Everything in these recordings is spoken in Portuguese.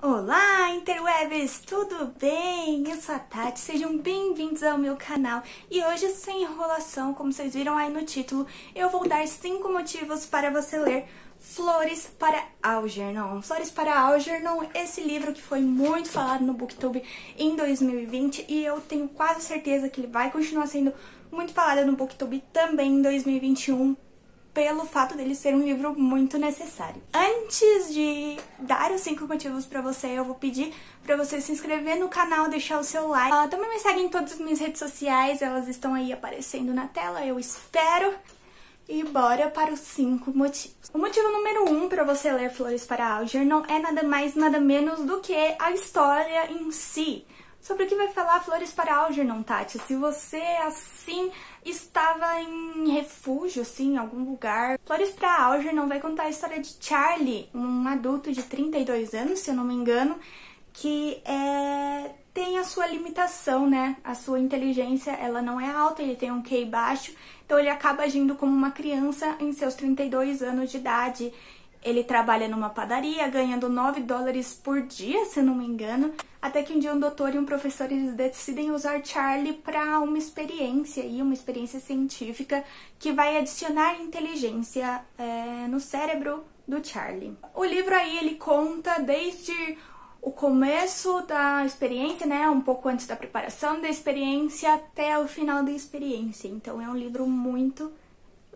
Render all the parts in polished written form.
Olá, interwebs! Tudo bem? Eu sou a Tati, sejam bem-vindos ao meu canal. E hoje, sem enrolação, como vocês viram aí no título, eu vou dar 5 motivos para você ler Flores para Algernon. Flores para Algernon, esse livro que foi muito falado no Booktube em 2020 e eu tenho quase certeza que ele vai continuar sendo muito falado no Booktube também em 2021. Pelo fato dele ser um livro muito necessário. Antes de dar os 5 motivos pra você, eu vou pedir pra você se inscrever no canal, deixar o seu like. Também me segue em todas as minhas redes sociais, elas estão aí aparecendo na tela, eu espero. E bora para os 5 motivos. O motivo número 1 para você ler Flores para Algernon é nada mais, nada menos do que a história em si. Sobre o que vai falar Flores para Algernon, Tati? Se você, assim, estava em refúgio, assim, em algum lugar. Flores para Algernon vai contar a história de Charlie, um adulto de 32 anos, se eu não me engano, que tem a sua limitação, né? A sua inteligência, ela não é alta, ele tem um QI baixo, então ele acaba agindo como uma criança em seus 32 anos de idade. Ele trabalha numa padaria, ganhando $9 por dia, se não me engano, até que um dia um doutor e um professor eles decidem usar Charlie para uma experiência científica que vai adicionar inteligência no cérebro do Charlie. O livro aí ele conta desde o começo da experiência, né, um pouco antes da preparação da experiência até o final da experiência. Então é um livro muito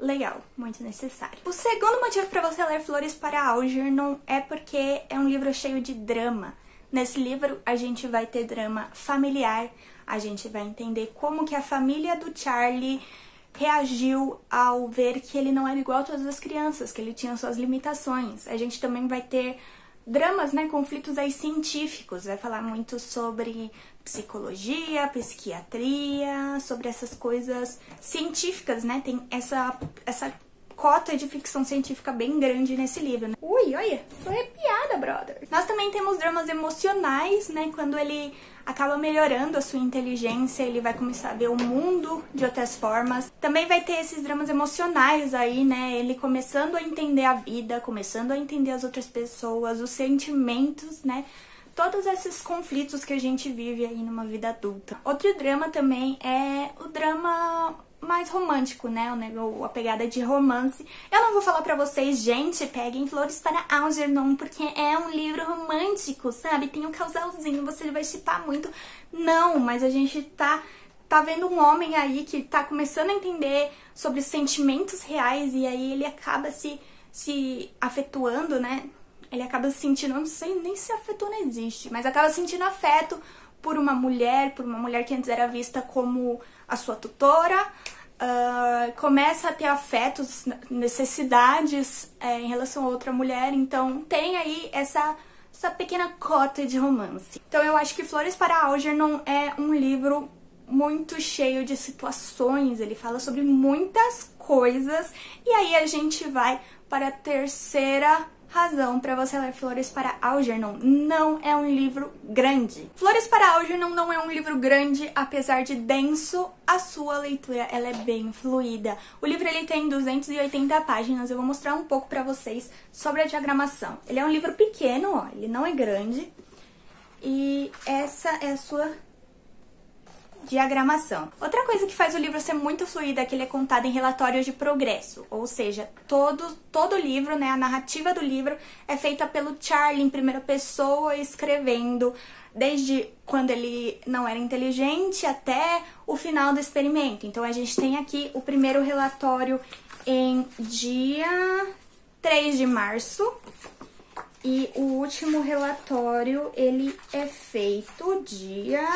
legal, muito necessário. O segundo motivo para você ler Flores para Algernon é porque é um livro cheio de drama. Nesse livro a gente vai ter drama familiar, a gente vai entender como que a família do Charlie reagiu ao ver que ele não era igual a todas as crianças, que ele tinha suas limitações. A gente também vai ter dramas, né, conflitos aí científicos, vai falar muito sobre psicologia, psiquiatria, sobre essas coisas científicas, né, tem essa cota de ficção científica bem grande nesse livro, né? Ui, olha, tô arrepiada, brother! Nós também temos dramas emocionais, né, quando ele acaba melhorando a sua inteligência, ele vai começar a ver o mundo de outras formas. Também vai ter esses dramas emocionais aí, né, ele começando a entender a vida, começando a entender as outras pessoas, os sentimentos, né, todos esses conflitos que a gente vive aí numa vida adulta. Outro drama também é o drama mais romântico, né, a pegada de romance. Eu não vou falar pra vocês, gente, peguem Flores para Algernon, porque é um livro romântico, sabe? Tem um casalzinho, você vai shippar muito. Não, mas a gente tá vendo um homem aí que tá começando a entender sobre os sentimentos reais e aí ele acaba se afetuando, né? Ele acaba se sentindo, não sei nem se afeto não existe, mas acaba sentindo afeto por uma mulher que antes era vista como a sua tutora, começa a ter afetos, necessidades em relação a outra mulher, então tem aí essa pequena cota de romance. Então eu acho que Flores para Algernon é um livro muito cheio de situações, ele fala sobre muitas coisas, e aí a gente vai para a terceira razão para você ler Flores para Algernon. Não é um livro grande. Flores para Algernon não é um livro grande, apesar de denso, a sua leitura ela é bem fluida. O livro ele tem 280 páginas, eu vou mostrar um pouco para vocês sobre a diagramação. Ele é um livro pequeno, ó, ele não é grande, e essa é a sua diagramação. Outra coisa que faz o livro ser muito fluido é que ele é contado em relatórios de progresso, ou seja, todo o livro, né, a narrativa do livro é feita pelo Charlie em primeira pessoa, escrevendo desde quando ele não era inteligente até o final do experimento. Então a gente tem aqui o primeiro relatório em dia 3 de março e o último relatório ele é feito dia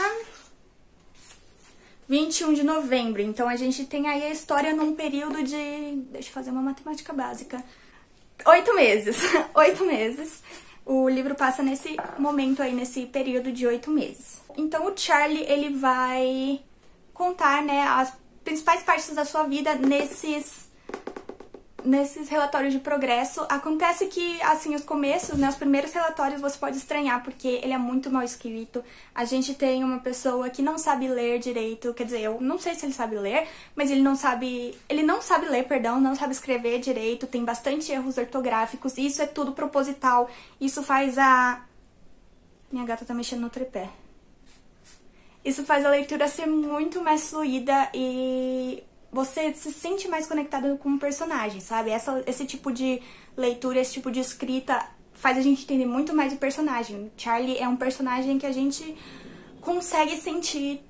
21 de novembro, então a gente tem aí a história num período de... deixa eu fazer uma matemática básica. 8 meses. 8 meses. O livro passa nesse momento aí, nesse período de 8 meses. Então o Charlie, ele vai contar, né, as principais partes da sua vida nesses relatórios de progresso. Acontece que, assim, os começos, né, os primeiros relatórios você pode estranhar, porque ele é muito mal escrito. A gente tem uma pessoa que não sabe ler direito, quer dizer, eu não sei se ele sabe ler, mas ele não sabe ler, perdão, não sabe escrever direito, tem bastante erros ortográficos, e isso é tudo proposital, isso faz Minha gata tá mexendo no tripé. Isso faz a leitura ser muito mais fluida e você se sente mais conectado com o personagem, sabe? Esse tipo de leitura, esse tipo de escrita faz a gente entender muito mais o personagem. Charlie é um personagem que a gente consegue sentir,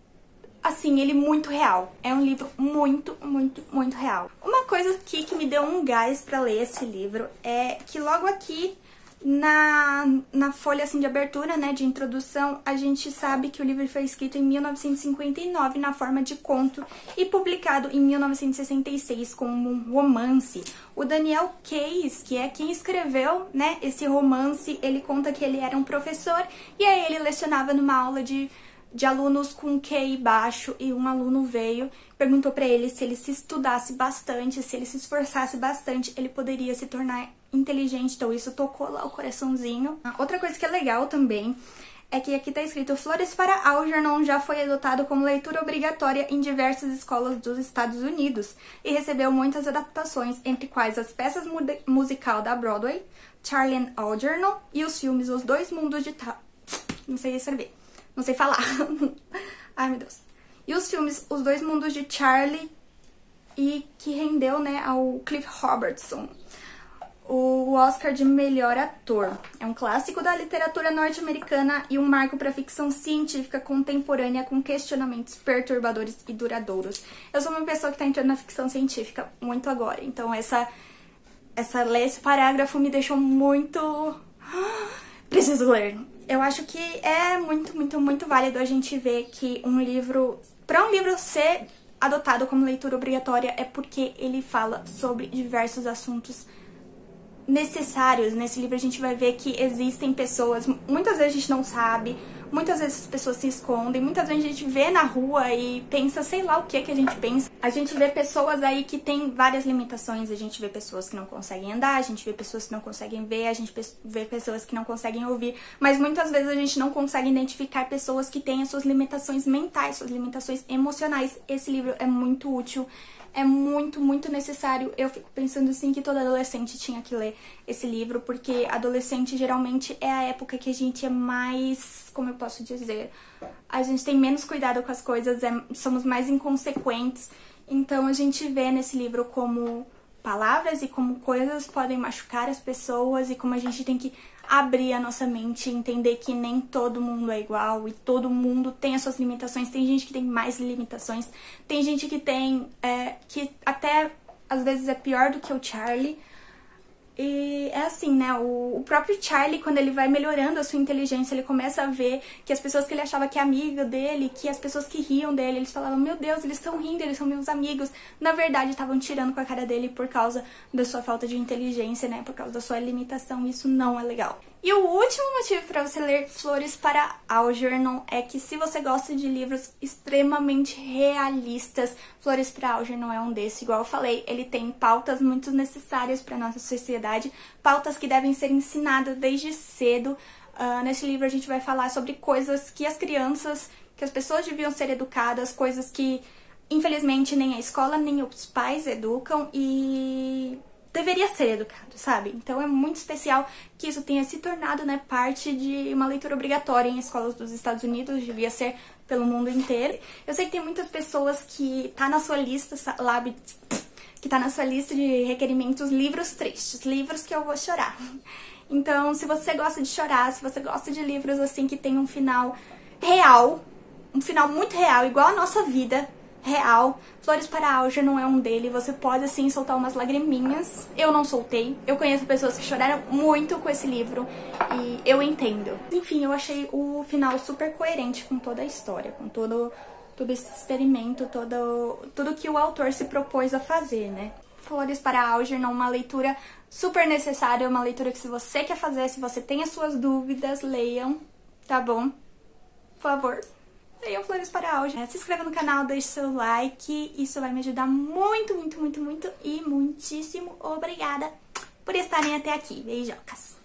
assim, ele muito real. É um livro muito, muito, muito real. Uma coisa aqui que me deu um gás pra ler esse livro é que logo aqui na folha assim de abertura, né, de introdução, a gente sabe que o livro foi escrito em 1959 na forma de conto e publicado em 1966 como um romance. O Daniel Case, que é quem escreveu, né, esse romance, ele conta que ele era um professor e aí ele lecionava numa aula de alunos com QI baixo e um aluno veio, perguntou pra ele se ele se estudasse bastante, se ele se esforçasse bastante, ele poderia se tornar inteligente. Então isso tocou lá o coraçãozinho. Outra coisa que é legal também é que aqui tá escrito: Flores para Algernon já foi adotado como leitura obrigatória em diversas escolas dos Estados Unidos e recebeu muitas adaptações, entre quais as peças musical da Broadway, Charlie and Algernon, e os filmes Os Dois Mundos de Não sei escrever. Não sei falar. Ai, meu Deus. E os filmes Os Dois Mundos de Charlie, e que rendeu, né, ao Cliff Robertson o Oscar de melhor ator. É um clássico da literatura norte-americana e um marco para ficção científica contemporânea com questionamentos perturbadores e duradouros. Eu sou uma pessoa que tá entrando na ficção científica muito agora, então esse parágrafo me deixou muito... Preciso ler. Eu acho que é muito, muito, muito válido a gente ver que um livro... Para um livro ser adotado como leitura obrigatória é porque ele fala sobre diversos assuntos necessários. Nesse livro a gente vai ver que existem pessoas, muitas vezes a gente não sabe, muitas vezes as pessoas se escondem, muitas vezes a gente vê na rua e pensa, sei lá o que a gente pensa. A gente vê pessoas aí que tem várias limitações, a gente vê pessoas que não conseguem andar, a gente vê pessoas que não conseguem ver, a gente vê pessoas que não conseguem ouvir, mas muitas vezes a gente não consegue identificar pessoas que têm as suas limitações mentais, suas limitações emocionais. Esse livro é muito útil. É muito, muito necessário. Eu fico pensando assim que todo adolescente tinha que ler esse livro, porque adolescente geralmente é a época que a gente é mais, como eu posso dizer, a gente tem menos cuidado com as coisas, somos mais inconsequentes. Então a gente vê nesse livro como palavras e como coisas podem machucar as pessoas e como a gente tem que abrir a nossa mente e entender que nem todo mundo é igual e todo mundo tem as suas limitações. Tem gente que tem mais limitações, tem gente que tem, que até às vezes é pior do que o Charlie. E é assim, né, o próprio Charlie, quando ele vai melhorando a sua inteligência, ele começa a ver que as pessoas que ele achava que é amiga dele, que as pessoas que riam dele, eles falavam, meu Deus, eles estão rindo, eles são meus amigos. Na verdade, estavam tirando com a cara dele por causa da sua falta de inteligência, né, por causa da sua limitação. Isso não é legal. E o último motivo para você ler Flores para Algernon é que se você gosta de livros extremamente realistas, Flores para Algernon é um desses. Igual eu falei, ele tem pautas muito necessárias para nossa sociedade, pautas que devem ser ensinadas desde cedo. Nesse livro a gente vai falar sobre coisas que as crianças, que as pessoas deviam ser educadas, coisas que infelizmente nem a escola nem os pais educam e deveria ser educado, sabe? Então é muito especial que isso tenha se tornado, né, parte de uma leitura obrigatória em escolas dos Estados Unidos, devia ser pelo mundo inteiro. Eu sei que tem muitas pessoas que tá na sua lista, que tá na sua lista de requerimentos livros tristes, livros que eu vou chorar. Então, se você gosta de chorar, se você gosta de livros assim que tem um final real, um final muito real, igual a nossa vida, real, Flores para Algernon é um dele. Você pode, assim, soltar umas lagriminhas. Eu não soltei. Eu conheço pessoas que choraram muito com esse livro e eu entendo. Enfim, eu achei o final super coerente com toda a história, com todo esse experimento, tudo que o autor se propôs a fazer, né? Flores para Algernon, uma leitura super necessária, uma leitura que se você quer fazer, se você tem as suas dúvidas, leiam, tá bom? Por favor. Leiam Flores para Algernon. Se inscreva no canal, deixe seu like, isso vai me ajudar muito, muito, muito, muito e muitíssimo obrigada por estarem até aqui. Beijocas!